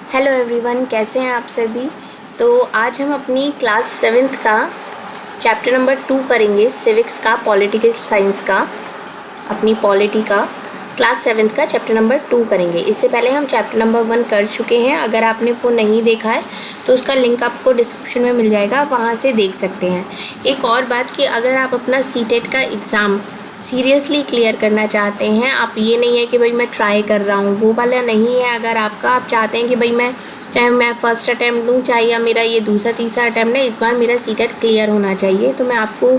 Hello everyone, कैसे हैं आप सभी। तो आज हम अपनी क्लास 7th का चैप्टर नंबर 2 करेंगे, सिविक्स का, पॉलिटिकल साइंस का, अपनी पॉलिटी का क्लास 7th का चैप्टर नंबर 2 करेंगे। इससे पहले हम चैप्टर नंबर 1 कर चुके हैं। अगर आपने वो नहीं देखा है तो उसका लिंक आपको डिस्क्रिप्शन में मिल जाएगा, आप वहाँ से देख सकते हैं। एक और बात कि अगर आप अपना सीटेट का एग्ज़ाम सीरियसली क्लियर करना चाहते हैं, आप ये नहीं है कि भाई मैं ट्राई कर रहा हूँ, वो वाला नहीं है। अगर आपका आप चाहते हैं कि भाई मैं चाहे मैं फ़र्स्ट अटैम्प्ट दूँ, चाहे या मेरा ये दूसरा तीसरा अटैम्प्ट है, इस बार मेरा सीटेट क्लियर होना चाहिए, तो मैं आपको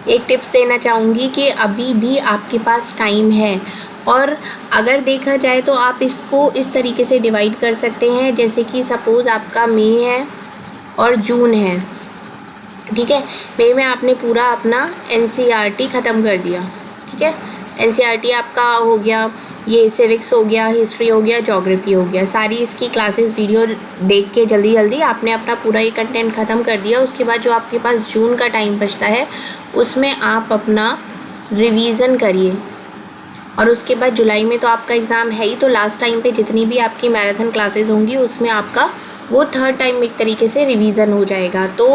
एक टिप्स देना चाहूँगी कि अभी भी आपके पास टाइम है। और अगर देखा जाए तो आप इसको इस तरीके से डिवाइड कर सकते हैं, जैसे कि सपोज़ आपका मई है और जून है, ठीक है। मई में आपने पूरा अपना NCERT ख़त्म कर दिया, ठीक है। NCERT आपका हो गया, ये सिविक्स हो गया, हिस्ट्री हो गया, ज्योग्राफी हो गया, सारी इसकी क्लासेस वीडियो देख के जल्दी जल्दी आपने अपना पूरा ये कंटेंट ख़त्म कर दिया। उसके बाद जो आपके पास जून का टाइम बचता है उसमें आप अपना रिवीज़न करिए। और उसके बाद जुलाई में तो आपका एग्ज़ाम है ही, तो लास्ट टाइम पे जितनी भी आपकी मैराथन क्लासेस होंगी उसमें आपका वो थर्ड टाइम एक तरीके से रिवीज़न हो जाएगा। तो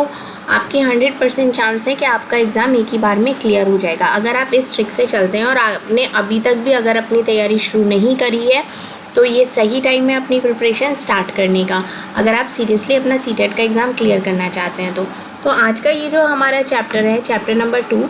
आपके 100% चांस है कि आपका एग्ज़ाम एक ही बार में क्लियर हो जाएगा, अगर आप इस ट्रिक से चलते हैं। और आपने अभी तक भी अगर अपनी तैयारी शुरू नहीं करी है तो ये सही टाइम है अपनी प्रिपरेशन स्टार्ट करने का, अगर आप सीरियसली अपना सीटेट का एग्ज़ाम क्लियर करना चाहते हैं तो आज का ये जो हमारा चैप्टर है, चैप्टर नंबर 2,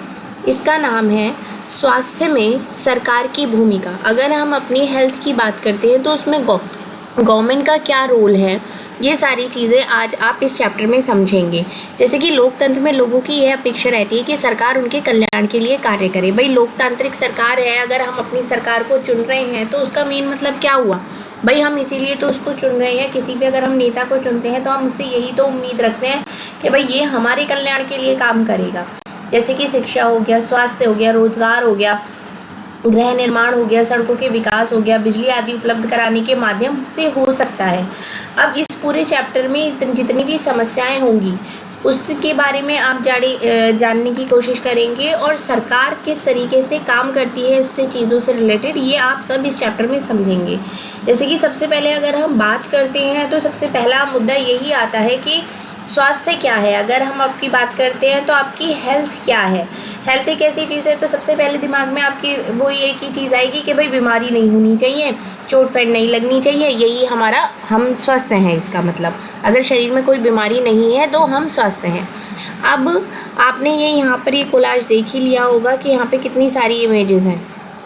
इसका नाम है स्वास्थ्य में सरकार की भूमिका। अगर हम अपनी हेल्थ की बात करते हैं तो उसमें गवर्नमेंट का क्या रोल है, ये सारी चीज़ें आज आप इस चैप्टर में समझेंगे। जैसे कि लोकतंत्र में लोगों की यह अपेक्षा रहती है कि सरकार उनके कल्याण के लिए कार्य करे। भाई लोकतांत्रिक सरकार है, अगर हम अपनी सरकार को चुन रहे हैं तो उसका मेन मतलब क्या हुआ, भाई हम इसीलिए तो उसको चुन रहे हैं। किसी भी अगर हम नेता को चुनते हैं तो हम उससे यही तो उम्मीद रखते हैं कि भाई ये हमारे कल्याण के लिए काम करेगा। जैसे कि शिक्षा हो गया, स्वास्थ्य हो गया, रोजगार हो गया, गृह निर्माण हो गया, सड़कों के विकास हो गया, बिजली आदि उपलब्ध कराने के माध्यम से हो सकता है। अब इस पूरे चैप्टर में जितनी भी समस्याएं होंगी उसके बारे में आप जानने की कोशिश करेंगे, और सरकार किस तरीके से काम करती है इससे चीज़ों से रिलेटेड, ये आप सब इस चैप्टर में समझेंगे। जैसे कि सबसे पहले अगर हम बात करते हैं तो सबसे पहला मुद्दा यही आता है कि स्वास्थ्य क्या है। अगर हम आपकी बात करते हैं तो आपकी हेल्थ क्या है। हेल्थ एक ऐसी चीज़ है तो सबसे पहले दिमाग में आपकी वो एक ही चीज़ आएगी कि भाई बीमारी नहीं होनी चाहिए, चोट फट नहीं लगनी चाहिए, यही हमारा हम स्वस्थ हैं। इसका मतलब अगर शरीर में कोई बीमारी नहीं है तो हम स्वस्थ हैं। अब आपने ये यहाँ पर ये कोलाज देख ही लिया होगा कि यहाँ पे कितनी सारी इमेजेस हैं,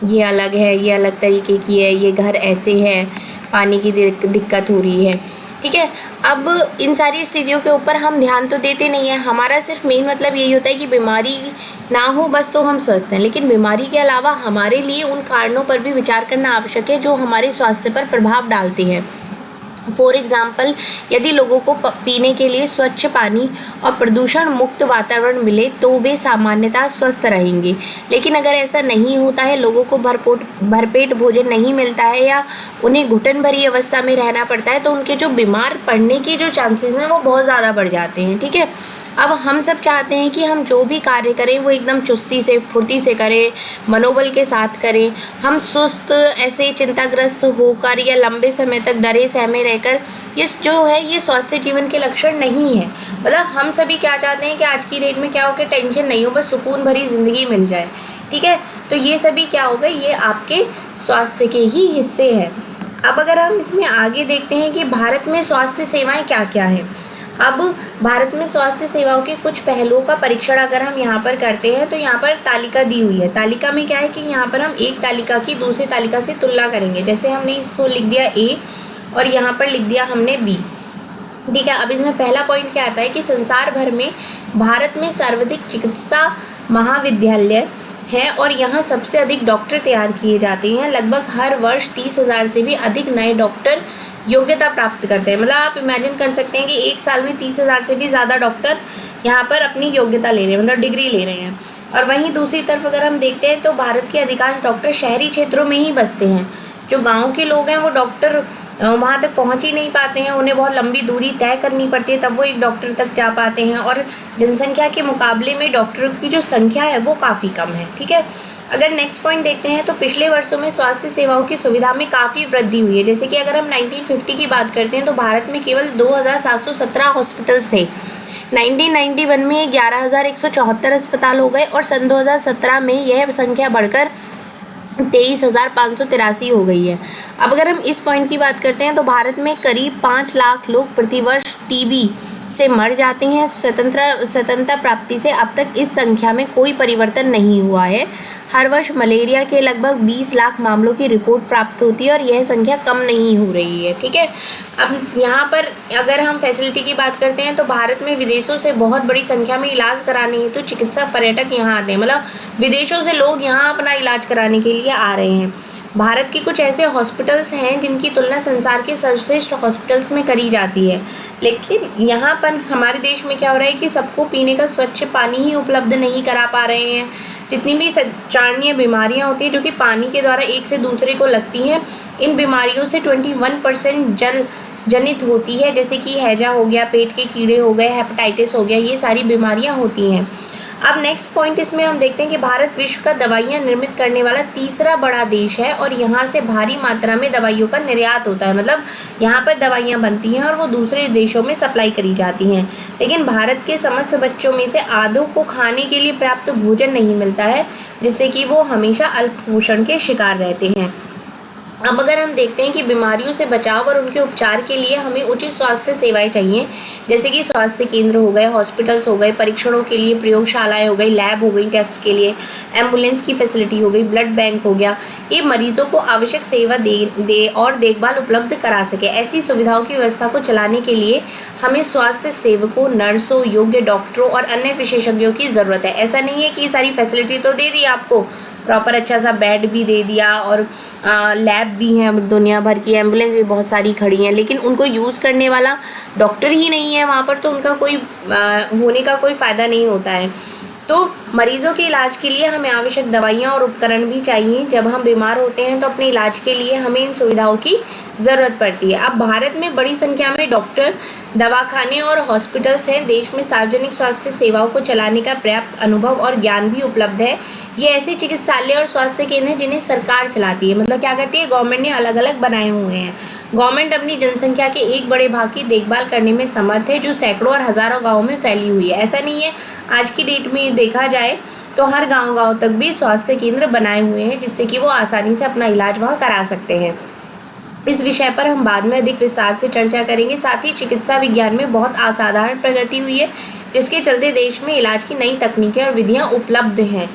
ये अलग है, ये अलग तरीके की है, ये घर ऐसे है, पानी की दिक्कत हो रही है, ठीक है। अब इन सारी स्थितियों के ऊपर हम ध्यान तो देते नहीं हैं, हमारा सिर्फ मेन मतलब यही होता है कि बीमारी ना हो बस, तो हम स्वस्थ हैं। लेकिन बीमारी के अलावा हमारे लिए उन कारणों पर भी विचार करना आवश्यक है जो हमारे स्वास्थ्य पर प्रभाव डालते हैं। फॉर एग्ज़ाम्पल, यदि लोगों को पीने के लिए स्वच्छ पानी और प्रदूषण मुक्त वातावरण मिले तो वे सामान्यतः स्वस्थ रहेंगे। लेकिन अगर ऐसा नहीं होता है, लोगों को भरपेट भोजन नहीं मिलता है या उन्हें घुटन भरी अवस्था में रहना पड़ता है तो उनके जो बीमार पड़ने के जो चांसेस हैं वो बहुत ज़्यादा बढ़ जाते हैं, ठीक है। अब हम सब चाहते हैं कि हम जो भी कार्य करें वो एकदम चुस्ती से फुर्ती से करें, मनोबल के साथ करें। हम सुस्त ऐसे चिंताग्रस्त होकर या लंबे समय तक डरे सहमे रहकर, ये जो है ये स्वास्थ्य जीवन के लक्षण नहीं है। मतलब हम सभी क्या चाहते हैं कि आज की डेट में क्या हो कि टेंशन नहीं हो, बस सुकून भरी ज़िंदगी मिल जाए, ठीक है। तो ये सभी क्या हो गए, ये आपके स्वास्थ्य के ही हिस्से हैं। अब अगर हम इसमें आगे देखते हैं कि भारत में स्वास्थ्य सेवाएँ क्या क्या हैं। अब भारत में स्वास्थ्य सेवाओं के कुछ पहलुओं का परीक्षण अगर हम यहाँ पर करते हैं तो यहाँ पर तालिका दी हुई है। तालिका में क्या है कि यहाँ पर हम एक तालिका की दूसरी तालिका से तुलना करेंगे। जैसे हमने इसको लिख दिया A और यहाँ पर लिख दिया हमने B, ठीक है। अब इसमें पहला पॉइंट क्या आता है कि संसार भर में भारत में सर्वाधिक चिकित्सा महाविद्यालय है और यहाँ सबसे अधिक डॉक्टर तैयार किए जाते हैं। लगभग हर वर्ष 30,000 से भी अधिक नए डॉक्टर योग्यता प्राप्त करते हैं। मतलब आप इमेजिन कर सकते हैं कि एक साल में 30,000 से भी ज़्यादा डॉक्टर यहाँ पर अपनी योग्यता ले रहे हैं, मतलब डिग्री ले रहे हैं। और वहीं दूसरी तरफ अगर हम देखते हैं तो भारत के अधिकांश डॉक्टर शहरी क्षेत्रों में ही बसते हैं। जो गाँव के लोग हैं वो डॉक्टर वहाँ तक पहुँच ही नहीं पाते हैं, उन्हें बहुत लंबी दूरी तय करनी पड़ती है तब वो एक डॉक्टर तक जा पाते हैं। और जनसंख्या के मुकाबले में डॉक्टरों की जो संख्या है वो काफ़ी कम है, ठीक है। अगर नेक्स्ट पॉइंट देखते हैं तो पिछले वर्षों में स्वास्थ्य सेवाओं की सुविधा में काफ़ी वृद्धि हुई है। जैसे कि अगर हम 1950 की बात करते हैं तो भारत में केवल 2717 हॉस्पिटल्स थे। 1991 में 11,174 अस्पताल हो गए और सन 2017 में यह संख्या बढ़कर 23,583 हो गई है। अब अगर हम इस पॉइंट की बात करते हैं तो भारत में करीब 5 लाख लोग प्रतिवर्ष टीबी से मर जाते हैं। स्वतंत्रता प्राप्ति से अब तक इस संख्या में कोई परिवर्तन नहीं हुआ है। हर वर्ष मलेरिया के लगभग 20 लाख मामलों की रिपोर्ट प्राप्त होती है और यह संख्या कम नहीं हो रही है। ठीक है, अब यहाँ पर अगर हम फैसिलिटी की बात करते हैं तो भारत में विदेशों से बहुत बड़ी संख्या में इलाज कराने हेतु चिकित्सा पर्यटक यहाँ आते हैं। मतलब विदेशों से लोग यहाँ अपना इलाज कराने के लिए आ रहे हैं। भारत के कुछ ऐसे हॉस्पिटल्स हैं जिनकी तुलना संसार के सर्वश्रेष्ठ हॉस्पिटल्स में करी जाती है, लेकिन यहाँ पर हमारे देश में क्या हो रहा है कि सबको पीने का स्वच्छ पानी ही उपलब्ध नहीं करा पा रहे हैं। जितनी भी संचारणीय बीमारियाँ होती हैं जो कि पानी के द्वारा एक से दूसरे को लगती हैं, इन बीमारियों से 21% जल जनित होती है। जैसे कि हैजा हो गया, पेट के कीड़े हो गए, हेपेटाइटिस हो गया, ये सारी बीमारियाँ होती हैं। अब नेक्स्ट पॉइंट इसमें हम देखते हैं कि भारत विश्व का दवाइयाँ निर्मित करने वाला तीसरा बड़ा देश है और यहाँ से भारी मात्रा में दवाइयों का निर्यात होता है। मतलब यहाँ पर दवाइयाँ बनती हैं और वो दूसरे देशों में सप्लाई करी जाती हैं। लेकिन भारत के समस्त बच्चों में से आधों को खाने के लिए पर्याप्त भोजन नहीं मिलता है, जिससे कि वो हमेशा अल्पपोषण के शिकार रहते हैं। अब अगर हम देखते हैं कि बीमारियों से बचाव और उनके उपचार के लिए हमें उचित स्वास्थ्य सेवाएं चाहिए, जैसे कि स्वास्थ्य केंद्र हो गए, हॉस्पिटल्स हो गए, परीक्षणों के लिए प्रयोगशालाएं हो गई, लैब हो गई टेस्ट के लिए, एम्बुलेंस की फैसिलिटी हो गई, ब्लड बैंक हो गया। ये मरीजों को आवश्यक सेवा दे और देखभाल उपलब्ध करा सके। ऐसी सुविधाओं की व्यवस्था को चलाने के लिए हमें स्वास्थ्य सेवकों, नर्सों, योग्य डॉक्टरों और अन्य विशेषज्ञों की ज़रूरत है। ऐसा नहीं है कि सारी फैसिलिटी तो दे दी आपको, प्रॉपर अच्छा सा बेड भी दे दिया और लैब भी हैं दुनिया भर की, एम्बुलेंस भी बहुत सारी खड़ी हैं, लेकिन उनको यूज़ करने वाला डॉक्टर ही नहीं है वहाँ पर, तो उनका कोई होने का कोई फ़ायदा नहीं होता है। तो मरीज़ों के इलाज के लिए हमें आवश्यक दवाइयाँ और उपकरण भी चाहिए। जब हम बीमार होते हैं तो अपने इलाज के लिए हमें इन सुविधाओं की ज़रूरत पड़ती है। अब भारत में बड़ी संख्या में डॉक्टर, दवाखाने और हॉस्पिटल्स हैं। देश में सार्वजनिक स्वास्थ्य सेवाओं को चलाने का पर्याप्त अनुभव और ज्ञान भी उपलब्ध है। ये ऐसे चिकित्सालय और स्वास्थ्य केंद्र हैं जिन्हें सरकार चलाती है। मतलब क्या करती है, गवर्नमेंट ने अलग अलग बनाए हुए हैं। गवर्नमेंट अपनी जनसंख्या के एक बड़े भाग की देखभाल करने में समर्थ है, जो सैकड़ों और हज़ारों गाँवों में फैली हुई है। ऐसा नहीं है, आज की डेट में देखा जाए तो हर गाँव तक भी स्वास्थ्य केंद्र बनाए हुए हैं, जिससे कि वो आसानी से अपना इलाज वहाँ करा सकते हैं। इस विषय पर हम बाद में अधिक विस्तार से चर्चा करेंगे। साथ ही चिकित्सा विज्ञान में बहुत असाधारण प्रगति हुई है, जिसके चलते देश में इलाज की नई तकनीकें और विधियाँ उपलब्ध हैं।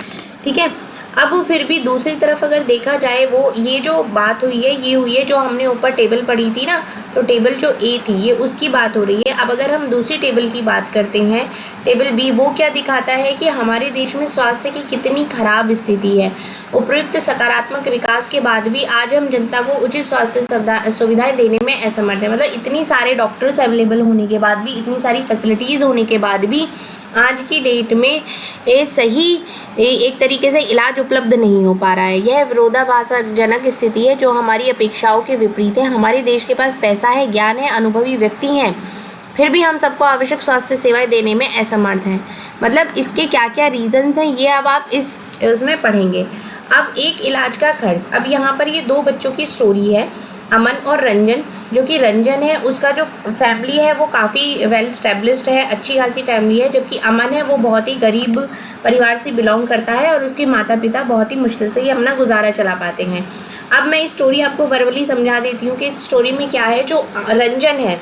ठीक है, अब फिर भी दूसरी तरफ अगर देखा जाए, वो ये जो बात हुई है ये हुई है जो हमने ऊपर टेबल पढ़ी थी ना, तो टेबल जो ए थी ये उसकी बात हो रही है। अब अगर हम दूसरी टेबल की बात करते हैं, टेबल बी, वो क्या दिखाता है कि हमारे देश में स्वास्थ्य की कितनी खराब स्थिति है। उपयुक्त सकारात्मक विकास के बाद भी आज हम जनता को उचित स्वास्थ्य सुविधाएं देने में असमर्थ है। मतलब इतनी सारे डॉक्टर्स अवेलेबल होने के बाद भी, इतनी सारी फैसिलिटीज़ होने के बाद भी आज की डेट में सही एक तरीके से इलाज उपलब्ध नहीं हो पा रहा है। यह विरोधाभासजनक स्थिति है जो हमारी अपेक्षाओं के विपरीत है। हमारे देश के पास पैसा है, ज्ञान है, अनुभवी व्यक्ति हैं, फिर भी हम सबको आवश्यक स्वास्थ्य सेवाएं देने में असमर्थ हैं। मतलब इसके क्या क्या रीजंस हैं ये अब आप उसमें पढ़ेंगे। अब एक इलाज का खर्च, अब यहाँ पर ये दो बच्चों की स्टोरी है, अमन और रंजन। जो कि रंजन है उसका जो फैमिली है वो काफ़ी वेल स्टैब्लिश्ड है, अच्छी खासी फैमिली है, जबकि अमन है वो बहुत ही गरीब परिवार से बिलोंग करता है और उसके माता पिता बहुत ही मुश्किल से ही अपना गुजारा चला पाते हैं। अब मैं इस स्टोरी आपको वर्बली समझा देती हूँ कि इस स्टोरी में क्या है। जो रंजन है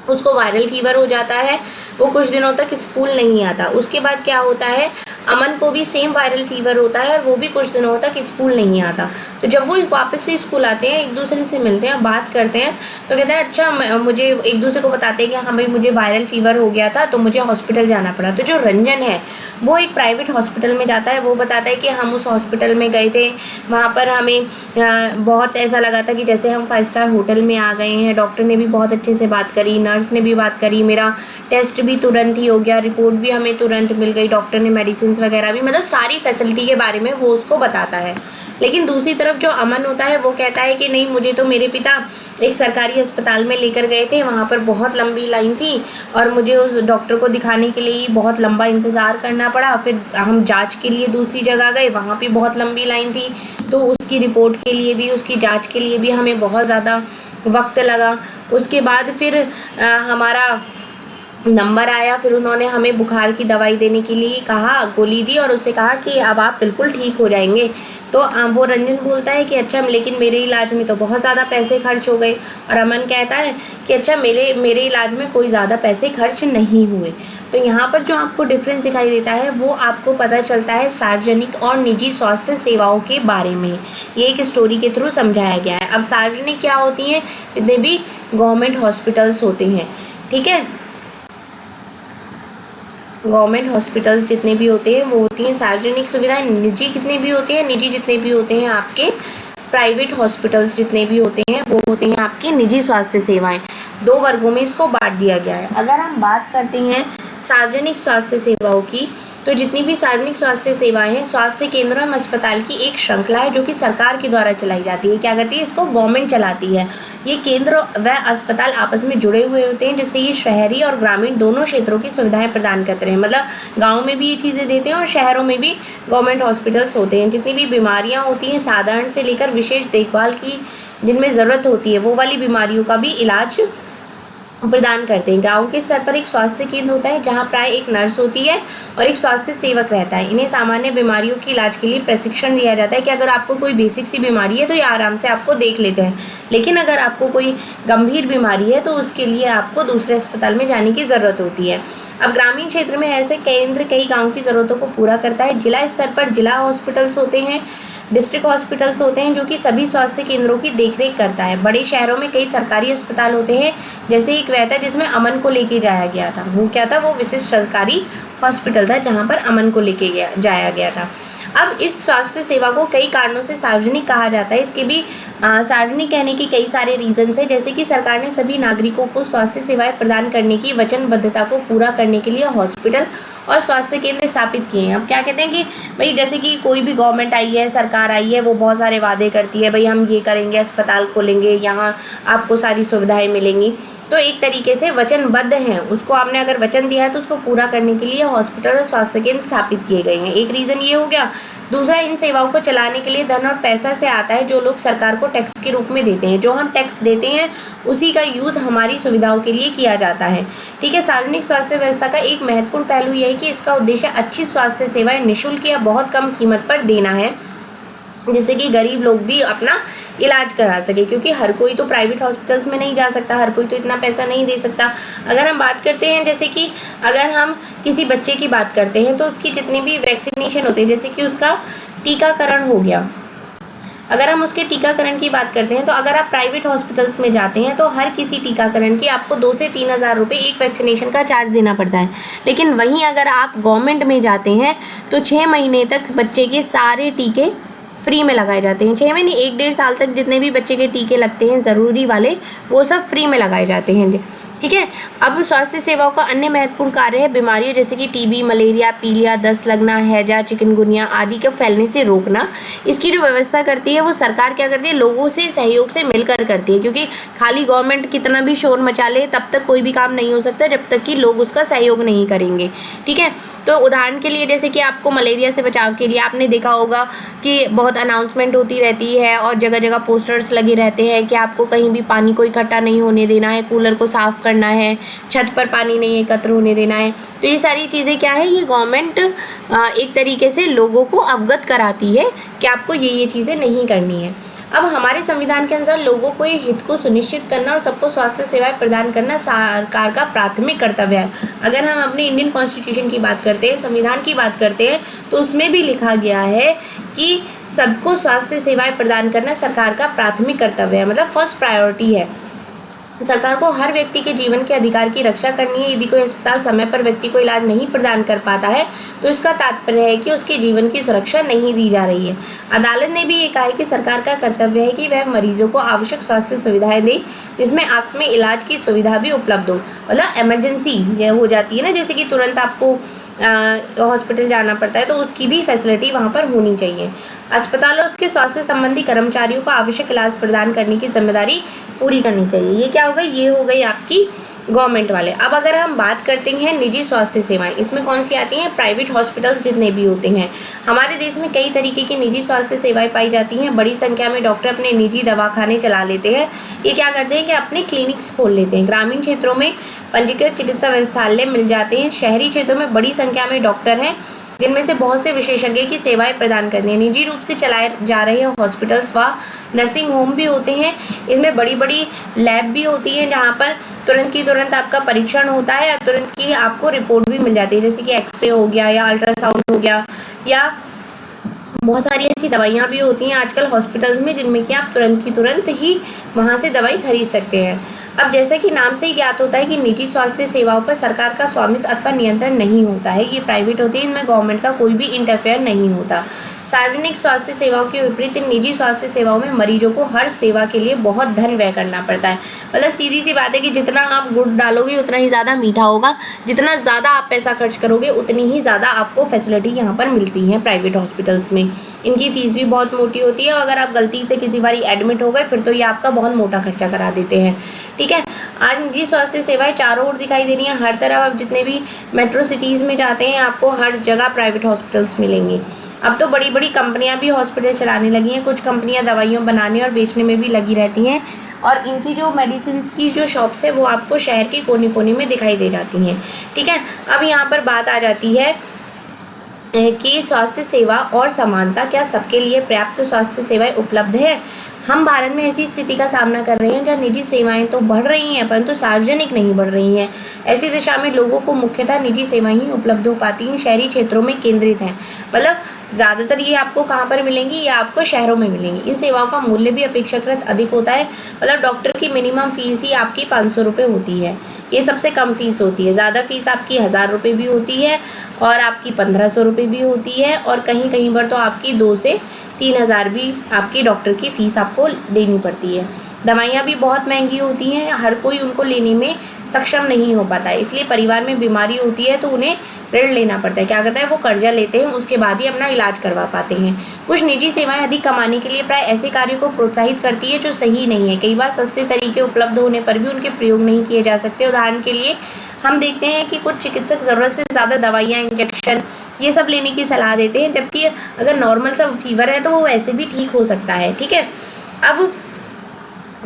उसको वायरल फीवर हो जाता है, वो कुछ दिनों तक स्कूल नहीं आता। उसके बाद क्या होता है, अमन को भी सेम वायरल फीवर होता है और वो भी कुछ दिनों तक स्कूल नहीं आता। तो जब वो वापस से स्कूल आते हैं, एक दूसरे से मिलते हैं, बात करते हैं, तो कहते हैं अच्छा, मुझे एक दूसरे को बताते हैं कि हाँ भाई मुझे वायरल फीवर हो गया था तो मुझे हॉस्पिटल जाना पड़ा। तो जो रंजन है वो एक प्राइवेट हॉस्पिटल में जाता है। वो बताता है कि हम उस हॉस्पिटल में गए थे, वहाँ पर हमें बहुत ऐसा लगा था कि जैसे हम 5 स्टार होटल में आ गए हैं। डॉक्टर ने भी बहुत अच्छे से बात करी, नर्स ने भी बात करी, मेरा टेस्ट भी तुरंत ही हो गया, रिपोर्ट भी हमें तुरंत मिल गई, डॉक्टर ने मेडिसिन वगैरह भी, मतलब सारी फैसिलिटी के बारे में वो उसको बताता है। लेकिन दूसरी तरफ जो अमन होता है वो कहता है कि नहीं, मुझे तो मेरे पिता एक सरकारी अस्पताल में लेकर गए थे, वहाँ पर बहुत लंबी लाइन थी और मुझे उस डॉक्टर को दिखाने के लिए बहुत लंबा इंतज़ार करना पड़ा। फिर हम जांच के लिए दूसरी जगह गए, वहाँ भी बहुत लंबी लाइन थी, तो उसकी रिपोर्ट के लिए भी, उसकी जांच के लिए भी हमें बहुत ज़्यादा वक्त लगा। उसके बाद फिर हमारा नंबर आया, फिर उन्होंने हमें बुखार की दवाई देने के लिए कहा, गोली दी और उससे कहा कि अब आप बिल्कुल ठीक हो जाएंगे। तो वो रंजन बोलता है कि अच्छा, लेकिन मेरे इलाज में तो बहुत ज़्यादा पैसे खर्च हो गए। और अमन कहता है कि अच्छा, मेरे इलाज में कोई ज़्यादा पैसे खर्च नहीं हुए। तो यहाँ पर जो आपको डिफरेंस दिखाई देता है वो आपको पता चलता है सार्वजनिक और निजी स्वास्थ्य सेवाओं के बारे में। ये एक स्टोरी के थ्रू समझाया गया है। अब सार्वजनिक क्या होती हैं, जितने भी गवर्नमेंट हॉस्पिटल्स होते हैं, ठीक है, गवर्नमेंट हॉस्पिटल्स जितने भी होते हैं वो होती हैं सार्वजनिक सुविधाएं। निजी कितने भी होते हैं, निजी जितने भी होते हैं आपके प्राइवेट हॉस्पिटल्स जितने भी होते हैं वो होते हैं आपकी निजी स्वास्थ्य सेवाएं। दो वर्गों में इसको बांट दिया गया है। अगर हम बात करते हैं सार्वजनिक स्वास्थ्य सेवाओं की, तो जितनी भी सार्वजनिक स्वास्थ्य सेवाएं हैं, स्वास्थ्य केंद्र एवं अस्पताल की एक श्रृंखला है जो कि सरकार के द्वारा चलाई जाती है। क्या करती है, इसको गवर्नमेंट चलाती है। ये केंद्र व अस्पताल आपस में जुड़े हुए होते हैं, जिससे ये शहरी और ग्रामीण दोनों क्षेत्रों की सुविधाएं प्रदान करते हैं। मतलब गाँव में भी ये चीज़ें देते हैं और शहरों में भी गवर्नमेंट हॉस्पिटल्स होते हैं। जितनी भी बीमारियाँ होती हैं साधारण से लेकर विशेष देखभाल की जिनमें ज़रूरत होती है, वो वाली बीमारियों का भी इलाज प्रदान करते हैं। गांव के स्तर पर एक स्वास्थ्य केंद्र होता है जहां प्राय एक नर्स होती है और एक स्वास्थ्य सेवक रहता है। इन्हें सामान्य बीमारियों के इलाज के लिए प्रशिक्षण दिया जाता है कि अगर आपको कोई बेसिक सी बीमारी है तो ये आराम से आपको देख लेते हैं, लेकिन अगर आपको कोई गंभीर बीमारी है तो उसके लिए आपको दूसरे अस्पताल में जाने की ज़रूरत होती है। अब ग्रामीण क्षेत्र में ऐसे केंद्र कई गाँव की ज़रूरतों को पूरा करता है। जिला स्तर पर जिला हॉस्पिटल्स होते हैं, डिस्ट्रिक्ट हॉस्पिटल्स होते हैं जो कि सभी स्वास्थ्य केंद्रों की देखरेख करता है। बड़े शहरों में कई सरकारी अस्पताल होते हैं, जैसे एक वह था जिसमें अमन को लेके जाया गया था। वो क्या था, वो विशिष्ट सरकारी हॉस्पिटल था जहाँ पर अमन को लेके जाया गया था। अब इस स्वास्थ्य सेवा को कई कारणों से सार्वजनिक कहा जाता है। इसके भी सार्वजनिक कहने के कई सारे रीजंस हैं, जैसे कि सरकार ने सभी नागरिकों को स्वास्थ्य सेवाएं प्रदान करने की वचनबद्धता को पूरा करने के लिए हॉस्पिटल और स्वास्थ्य केंद्र स्थापित किए हैं। अब क्या कहते हैं कि भाई जैसे कि कोई भी गवर्नमेंट आई है, सरकार आई है, वो बहुत सारे वादे करती है, भाई हम ये करेंगे, अस्पताल खोलेंगे, यहाँ आपको सारी सुविधाएं मिलेंगी। तो एक तरीके से वचनबद्ध हैं, उसको आपने अगर वचन दिया है तो उसको पूरा करने के लिए हॉस्पिटल और स्वास्थ्य केंद्र स्थापित किए गए हैं। एक रीज़न ये हो गया। दूसरा, इन सेवाओं को चलाने के लिए धन और पैसा से आता है जो लोग सरकार को टैक्स के रूप में देते हैं। जो हम टैक्स देते हैं उसी का यूज़ हमारी सुविधाओं के लिए किया जाता है, ठीक है। सार्वजनिक स्वास्थ्य व्यवस्था का एक महत्वपूर्ण पहलू यह है कि इसका उद्देश्य अच्छी स्वास्थ्य सेवाएं निःशुल्क या बहुत कम कीमत पर देना है, जिससे कि गरीब लोग भी अपना इलाज करा सके, क्योंकि हर कोई तो प्राइवेट हॉस्पिटल्स में नहीं जा सकता, हर कोई तो इतना पैसा नहीं दे सकता। अगर हम बात करते हैं, जैसे कि अगर हम किसी बच्चे की बात करते हैं तो उसकी जितनी भी वैक्सीनेशन होती है, जैसे कि उसका टीकाकरण हो गया, अगर हम उसके टीकाकरण की बात करते हैं तो अगर आप प्राइवेट हॉस्पिटल्स में जाते हैं तो हर किसी टीकाकरण की आपको 2 से 3 हज़ार रुपये एक वैक्सीनेशन का चार्ज देना पड़ता है। लेकिन वहीं अगर आप गवर्नमेंट में जाते हैं तो 6 महीने तक बच्चे के सारे टीके फ्री में लगाए जाते हैं। 6 महीने 1-1.5 साल तक जितने भी बच्चे के टीके लगते हैं ज़रूरी वाले, वो सब फ्री में लगाए जाते हैं, ठीक है। अब स्वास्थ्य सेवाओं का अन्य महत्वपूर्ण कार्य है बीमारियों जैसे कि टीबी, मलेरिया, पीलिया, दस्त लगना, हैजा, चिकनगुनिया आदि के फैलने से रोकना। इसकी जो व्यवस्था करती है वो सरकार क्या करती है, लोगों से सहयोग से मिलकर करती है, क्योंकि खाली गवर्नमेंट कितना भी शोर मचा ले तब तक कोई भी काम नहीं हो सकता जब तक कि लोग उसका सहयोग नहीं करेंगे, ठीक है। तो उदाहरण के लिए जैसे कि आपको मलेरिया से बचाव के लिए आपने देखा होगा कि बहुत अनाउंसमेंट होती रहती है और जगह जगह पोस्टर्स लगे रहते हैं कि आपको कहीं भी पानी को इकट्ठा नहीं होने देना है, कूलर को साफ़ करना है, छत पर पानी नहीं एकत्र होने देना है। तो ये सारी चीज़ें क्या है, ये गवर्नमेंट एक तरीके से लोगों को अवगत कराती है कि आपको ये चीज़ें नहीं करनी है। अब हमारे संविधान के अनुसार लोगों को ये हित को सुनिश्चित करना और सबको स्वास्थ्य सेवाएं प्रदान करना सरकार का प्राथमिक कर्तव्य है। अगर हम अपने इंडियन कॉन्स्टिट्यूशन की बात करते हैं, संविधान की बात करते हैं, तो उसमें भी लिखा गया है कि सबको स्वास्थ्य सेवाएं प्रदान करना सरकार का प्राथमिक कर्तव्य है, मतलब फर्स्ट प्रायोरिटी है। सरकार को हर व्यक्ति के जीवन के अधिकार की रक्षा करनी है। यदि कोई अस्पताल समय पर व्यक्ति को इलाज नहीं प्रदान कर पाता है तो इसका तात्पर्य है कि उसके जीवन की सुरक्षा नहीं दी जा रही है। अदालत ने भी ये कहा है कि सरकार का कर्तव्य है कि वह मरीजों को आवश्यक स्वास्थ्य सुविधाएं दे, जिसमें आँख में इलाज की सुविधा भी उपलब्ध हो। मतलब इमरजेंसी हो जाती है ना, जैसे कि तुरंत आपको हॉस्पिटल जाना पड़ता है तो उसकी भी फैसिलिटी वहाँ पर होनी चाहिए। अस्पताल और उसके स्वास्थ्य संबंधी कर्मचारियों को आवश्यक इलाज प्रदान करने की जिम्मेदारी पूरी करनी चाहिए। ये क्या हो गई, ये हो गई आपकी गवर्नमेंट वाले। अब अगर हम बात करते हैं निजी स्वास्थ्य सेवाएं, इसमें कौन सी आती हैं, प्राइवेट हॉस्पिटल्स जितने भी होते हैं। हमारे देश में कई तरीके की निजी स्वास्थ्य सेवाएं पाई जाती हैं। बड़ी संख्या में डॉक्टर अपने निजी दवाखाने चला लेते हैं। ये क्या करते हैं कि अपने क्लिनिक्स खोल लेते हैं। ग्रामीण क्षेत्रों में पंजीकृत चिकित्सा व्यवस्थालय मिल जाते हैं। शहरी क्षेत्रों में बड़ी संख्या में डॉक्टर हैं जिनमें से बहुत से विशेषज्ञ की सेवाएं प्रदान करते हैं। निजी रूप से चलाए जा रहे हॉस्पिटल्स व नर्सिंग होम भी होते हैं। इसमें बड़ी बड़ी लैब भी होती हैं जहाँ पर तुरंत की तुरंत आपका परीक्षण होता है या तुरंत की आपको रिपोर्ट भी मिल जाती है, जैसे कि एक्सरे हो गया या अल्ट्रासाउंड हो गया, या बहुत सारी ऐसी दवाइयाँ भी होती हैं आजकल हॉस्पिटल्स में जिनमें कि आप तुरंत की तुरंत ही वहाँ से दवाई खरीद सकते हैं। अब जैसे कि नाम से ही ज्ञात होता है कि निजी स्वास्थ्य सेवाओं पर सरकार का स्वामित्व अथवा नियंत्रण नहीं होता है। ये प्राइवेट होती है, इनमें गवर्नमेंट का कोई भी इंटरफेयर नहीं होता। सार्वजनिक स्वास्थ्य सेवाओं के विपरीत निजी स्वास्थ्य सेवाओं में मरीजों को हर सेवा के लिए बहुत धन व्यय करना पड़ता है। मतलब सीधी सी बात है कि जितना आप गुड़ डालोगे उतना ही ज़्यादा मीठा होगा, जितना ज़्यादा आप पैसा खर्च करोगे उतनी ही ज़्यादा आपको फैसिलिटी यहाँ पर मिलती है प्राइवेट हॉस्पिटल्स में। इनकी फ़ीस भी बहुत मोटी होती है और अगर आप गलती से किसी बारी एडमिट हो गए फिर तो ये आपका बहुत मोटा खर्चा करा देते हैं। ठीक है, आज निजी स्वास्थ्य सेवाएं चारों ओर दिखाई दे रही हैं। हर तरफ आप जितने भी मेट्रो सिटीज़ में जाते हैं आपको हर जगह प्राइवेट हॉस्पिटल्स मिलेंगे। अब तो बड़ी बड़ी कंपनियां भी हॉस्पिटल चलाने लगी हैं। कुछ कंपनियां दवाइयों बनाने और बेचने में भी लगी रहती हैं और इनकी जो मेडिसिन की जो शॉप्स है वो आपको शहर के कोने कोने में दिखाई दे जाती हैं। ठीक है, अब यहाँ पर बात आ जाती है कि स्वास्थ्य सेवा और समानता, क्या सबके लिए पर्याप्त स्वास्थ्य सेवाएं उपलब्ध है। हम भारत में ऐसी स्थिति का सामना कर रहे हैं जहाँ निजी सेवाएं तो बढ़ रही हैं परंतु सार्वजनिक नहीं बढ़ रही हैं। ऐसी दिशा में लोगों को मुख्यतः निजी सेवाएं ही उपलब्ध हो पाती हैं, शहरी क्षेत्रों में केंद्रित हैं। मतलब ज़्यादातर ये आपको कहाँ पर मिलेंगी, ये आपको शहरों में मिलेंगी। इन सेवाओं का मूल्य भी अपेक्षाकृत अधिक होता है। मतलब डॉक्टर की मिनिमम फ़ीस ही आपकी 500 रुपये होती है, ये सबसे कम फ़ीस होती है। ज़्यादा फ़ीस आपकी 1000 रुपये भी होती है और आपकी 1500 रुपये भी होती है और कहीं कहीं पर तो आपकी 2 से 3000 भी आपकी डॉक्टर की फ़ीस आपको देनी पड़ती है। दवाइयाँ भी बहुत महंगी होती हैं, हर कोई उनको लेने में सक्षम नहीं हो पाता है। इसलिए परिवार में बीमारी होती है तो उन्हें ऋण लेना पड़ता है। क्या करता है, वो कर्जा लेते हैं, उसके बाद ही अपना इलाज करवा पाते हैं। कुछ निजी सेवाएं अधिक कमाने के लिए प्राय ऐसे कार्यों को प्रोत्साहित करती है जो सही नहीं है। कई बार सस्ते तरीके उपलब्ध होने पर भी उनके प्रयोग नहीं किए जा सकते। उदाहरण के लिए हम देखते हैं कि कुछ चिकित्सक ज़रूरत से ज़्यादा दवाइयाँ, इंजेक्शन ये सब लेने की सलाह देते हैं, जबकि अगर नॉर्मल सा फीवर है तो वो वैसे भी ठीक हो सकता है। ठीक है, अब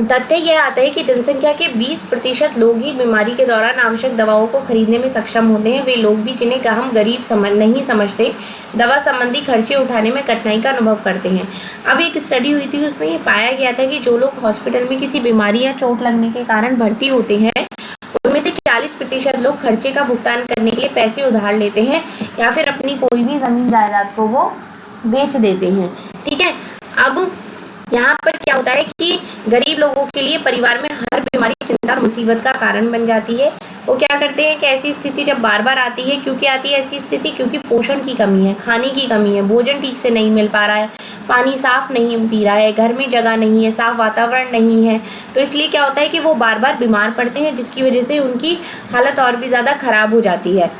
तथ्य यह आता है कि जनसंख्या के 20% लोग ही बीमारी के दौरान आवश्यक दवाओं को खरीदने में सक्षम होते हैं। वे लोग भी जिन्हें हम गरीब नहीं समझते, दवा संबंधी खर्चे उठाने में कठिनाई का अनुभव करते हैं। अब एक स्टडी हुई थी, उसमें ये पाया गया था कि जो लोग हॉस्पिटल में किसी बीमारी या चोट लगने के कारण भर्ती होते हैं उनमें से 40% लोग खर्चे का भुगतान करने के लिए पैसे उधार लेते हैं या फिर अपनी कोई भी ज़मीन जायदाद को वो बेच देते हैं। ठीक है, अब यहाँ पर क्या होता है कि गरीब लोगों के लिए परिवार में हर बीमारी चिंता और मुसीबत का कारण बन जाती है। वो क्या करते हैं कि ऐसी स्थिति जब बार बार आती है, क्योंकि आती है ऐसी स्थिति, क्योंकि पोषण की कमी है, खाने की कमी है, भोजन ठीक से नहीं मिल पा रहा है, पानी साफ नहीं पी रहा है, घर में जगह नहीं है, साफ वातावरण नहीं है, तो इसलिए क्या होता है कि वो बार बार बीमार पड़ते हैं, जिसकी वजह से उनकी हालत और भी ज़्यादा ख़राब हो जाती है।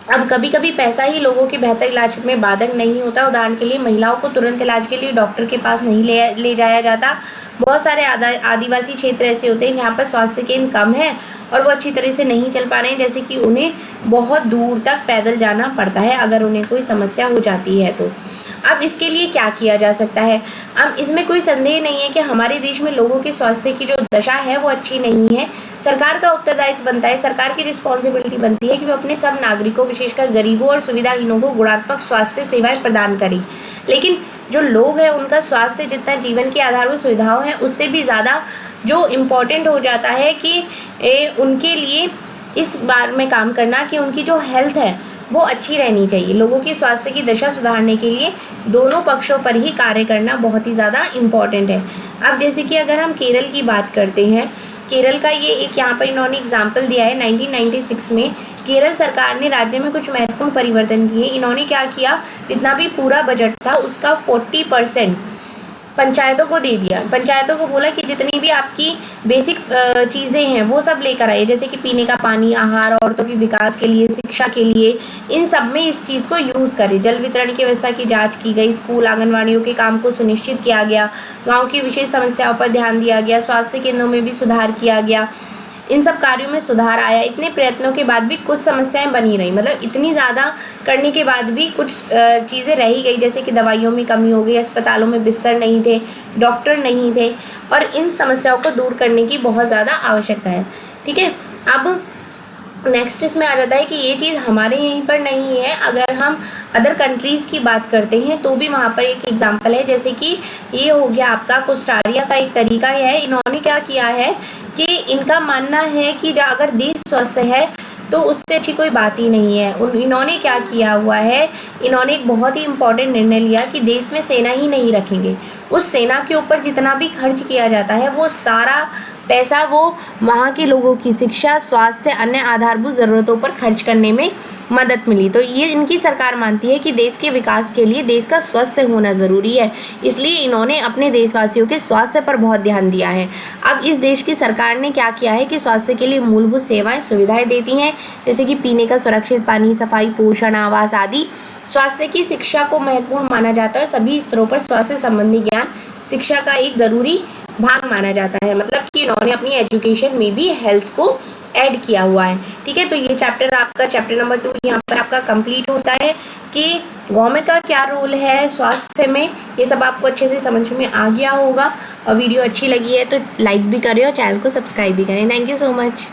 अब कभी कभी पैसा ही लोगों के बेहतर इलाज में बाधक नहीं होता। उदाहरण के लिए महिलाओं को तुरंत इलाज के लिए डॉक्टर के पास नहीं ले जाया जाता। बहुत सारे आदिवासी क्षेत्र ऐसे होते हैं जहाँ पर स्वास्थ्य केंद्र कम है और वो अच्छी तरह से नहीं चल पा रहे हैं, जैसे कि उन्हें बहुत दूर तक पैदल जाना पड़ता है अगर उन्हें कोई समस्या हो जाती है तो। अब इसके लिए क्या किया जा सकता है? अब इसमें कोई संदेह नहीं है कि हमारे देश में लोगों के स्वास्थ्य की जो दशा है वो अच्छी नहीं है। सरकार का उत्तरदायित्व बनता है, सरकार की रिस्पॉन्सिबिलिटी बनती है कि वो अपने सब नागरिकों, विशेषकर गरीबों और सुविधाहीनों को गुणात्मक स्वास्थ्य सेवाएं प्रदान करें। लेकिन जो लोग हैं उनका स्वास्थ्य जितना जीवन की आधारभूत सुविधाओं हैं उससे भी ज़्यादा जो इम्पोर्टेंट हो जाता है कि उनके लिए इस बार में काम करना कि उनकी जो हेल्थ है वो अच्छी रहनी चाहिए। लोगों की स्वास्थ्य की दशा सुधारने के लिए दोनों पक्षों पर ही कार्य करना बहुत ही ज़्यादा इम्पॉर्टेंट है। अब जैसे कि अगर हम केरल की बात करते हैं, केरल का ये एक यहाँ पर इन्होंने एग्जाम्पल दिया है। 1996 में केरल सरकार ने राज्य में कुछ महत्वपूर्ण परिवर्तन किए। इन्होंने क्या किया, जितना भी पूरा बजट था उसका 40% पंचायतों को दे दिया। पंचायतों को बोला कि जितनी भी आपकी बेसिक चीज़ें हैं वो सब लेकर आइए, जैसे कि पीने का पानी, आहार, औरतों के विकास के लिए, शिक्षा के लिए, इन सब में इस चीज़ को यूज़ करें। जल वितरण की व्यवस्था की जांच की गई, स्कूल आंगनवाड़ियों के काम को सुनिश्चित किया गया, गाँव की विशेष समस्याओं पर ध्यान दिया गया, स्वास्थ्य केंद्रों में भी सुधार किया गया। इन सब कार्यों में सुधार आया। इतने प्रयत्नों के बाद भी कुछ समस्याएं बनी रही, मतलब इतनी ज़्यादा करने के बाद भी कुछ चीज़ें रही गई, जैसे कि दवाइयों में कमी हो गई, अस्पतालों में बिस्तर नहीं थे, डॉक्टर नहीं थे, और इन समस्याओं को दूर करने की बहुत ज़्यादा आवश्यकता है। ठीक है, अब नेक्स्ट इसमें आ जाता है कि ये चीज़ हमारे यहीं पर नहीं है। अगर हम अदर कंट्रीज़ की बात करते हैं तो भी वहाँ पर एक एग्जांपल है, जैसे कि ये हो गया आपका कोस्टारिया का एक तरीका है। इन्होंने क्या किया है कि इनका मानना है कि अगर देश स्वस्थ है तो उससे अच्छी कोई बात ही नहीं है। इन्होंने क्या किया हुआ है, इन्होंने एक बहुत ही इम्पोर्टेंट निर्णय लिया कि देश में सेना ही नहीं रखेंगे। उस सेना के ऊपर जितना भी खर्च किया जाता है वो सारा पैसा वो वहाँ के लोगों की शिक्षा, स्वास्थ्य, अन्य आधारभूत ज़रूरतों पर खर्च करने में मदद मिली। तो ये इनकी सरकार मानती है कि देश के विकास के लिए देश का स्वास्थ्य होना ज़रूरी है, इसलिए इन्होंने अपने देशवासियों के स्वास्थ्य पर बहुत ध्यान दिया है। अब इस देश की सरकार ने क्या किया है कि स्वास्थ्य के लिए मूलभूत सेवाएं, सुविधाएं देती हैं, जैसे कि पीने का सुरक्षित पानी, सफाई, पोषण, आवास आदि। स्वास्थ्य की शिक्षा को महत्वपूर्ण माना जाता है। सभी स्तरों पर स्वास्थ्य संबंधी ज्ञान शिक्षा का एक ज़रूरी भाग माना जाता है, मतलब कि इन्होंने अपनी एजुकेशन में भी हेल्थ को ऐड किया हुआ है। ठीक है, तो ये चैप्टर आपका चैप्टर नंबर 2 यहाँ पर आपका कंप्लीट होता है कि गवर्नमेंट का क्या रोल है स्वास्थ्य में। ये सब आपको अच्छे से समझ में आ गया होगा, और वीडियो अच्छी लगी है तो लाइक भी करें और चैनल को सब्सक्राइब भी करें। Thank you so much.